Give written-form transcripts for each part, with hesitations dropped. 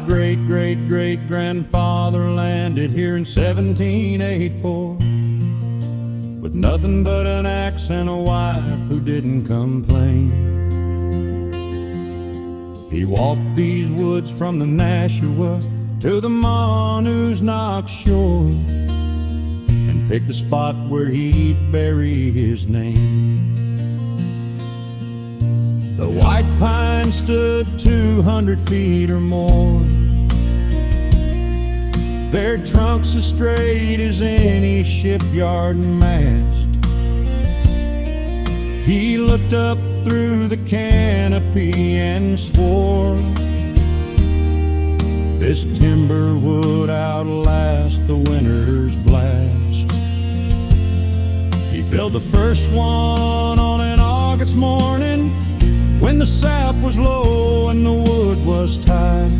great-great-great-grandfather landed here in 1784 with nothing but an axe and a wife who didn't complain. He walked these woods from the Nashua to the Monoosnoc shore and picked a spot where he'd bury his name. The white pine stood 200 feet or more, their trunks as straight as any shipyard mast. He looked up through the canopy and swore, this timber would outlast the winter's blast. He felled the first one on an August morning when the sap was low and the wood was tight.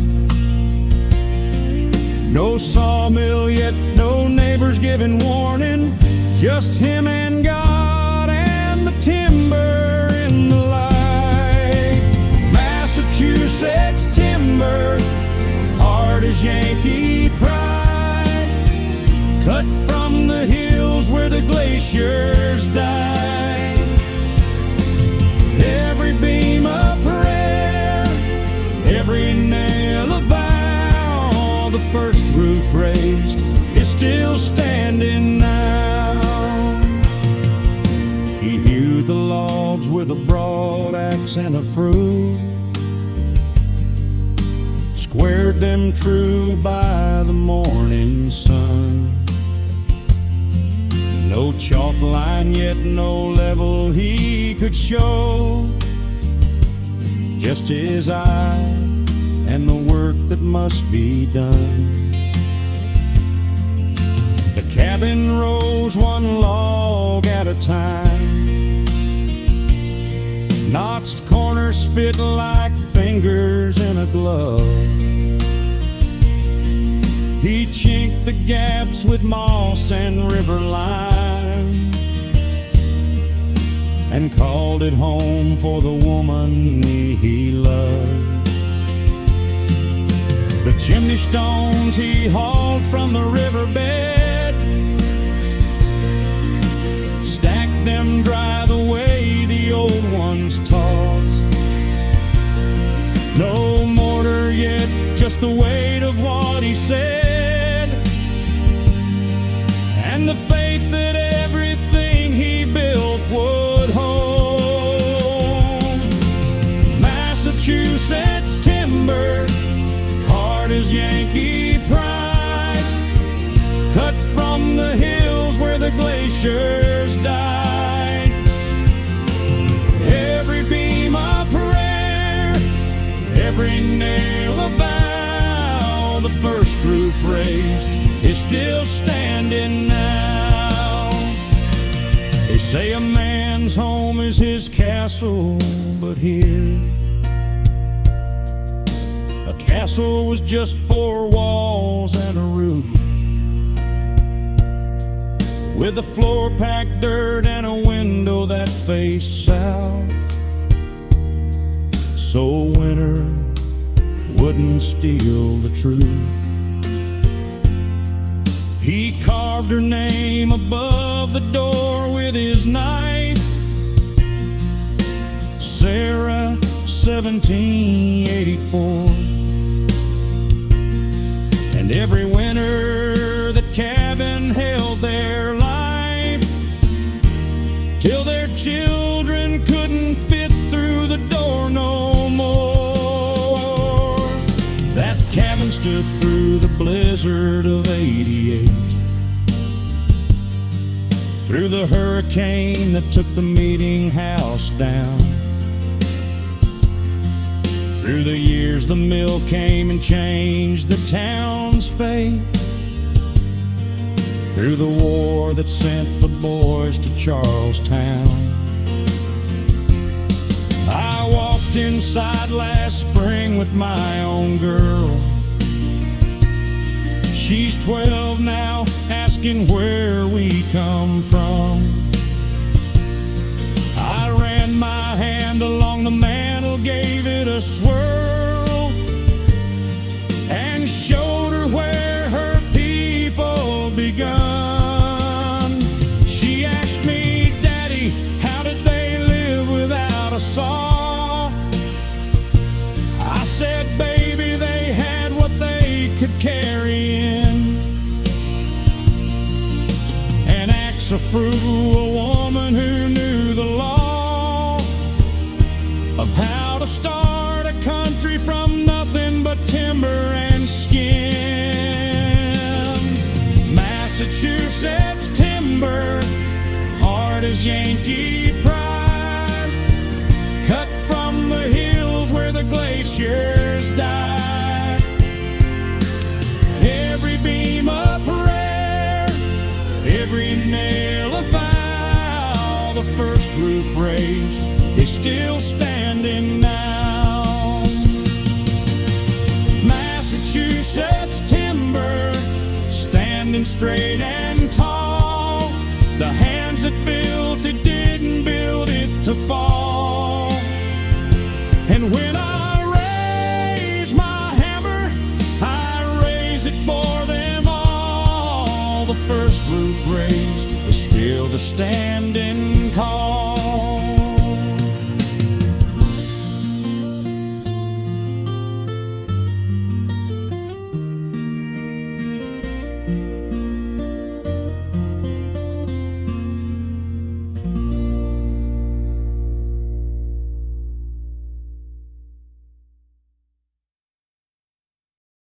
No sawmill yet, no neighbors giving warning, just him and God and the timber in the light. Massachusetts timber, hard as Yankee pride, cut from the hills where the glaciers died. Every beam a prayer, every nail a vow, the first roof raised is still standing now. He hewed the logs with a broad axe and a froe, squared them true by the morning sun. No chalk line yet, no level he could show, just his eye and the work that must be done. The cabin rose one log at a time, notched corners fit like fingers in a glove. He chinked the gaps with moss and river lime and called it home for the woman he loved. The chimney stones he hauled from the riverbed, stacked them dry the way the old ones taught. No mortar yet, just the weight of what he said, and the faith that everything he built would hold. Massachusetts timber, hard as Yankee pride, cut from the hills where the glaciers died. Every beam a prayer, every nail a vow, the first roof raised is still standing now. They say a man's home is his castle, but here a castle was just 4 walls and a roof, with a floor packed dirt and a window that faced south, so winter wouldn't steal the truth. He carved her name above the door with his knife, Sarah, 1784. And every winter that cabin held their life, till their children couldn't fit through the door no more. That cabin stood through the blizzard of '88, through the hurricane that took the meeting house down. Through the years the mill came and changed the town's fate, through the war that sent the boys to Charlestown. I walked inside last spring with my own girl. She's 12 now, asking where we come from. I ran my hand along the mantle, gave it a swirl, a froe, a woman who knew the law of how to start a country from nothing but timber and skin. Massachusetts timber, hard as Yankee pride, cut from the hills where the glaciers died. Every beam a prayer, every nail a vow. The first roof raised is still standing now. Massachusetts timber, standing straight and tall. The hands that built it didn't build it to fall. And when I raise my hammer, I raise it for them all. The first roof raised is still the standing call.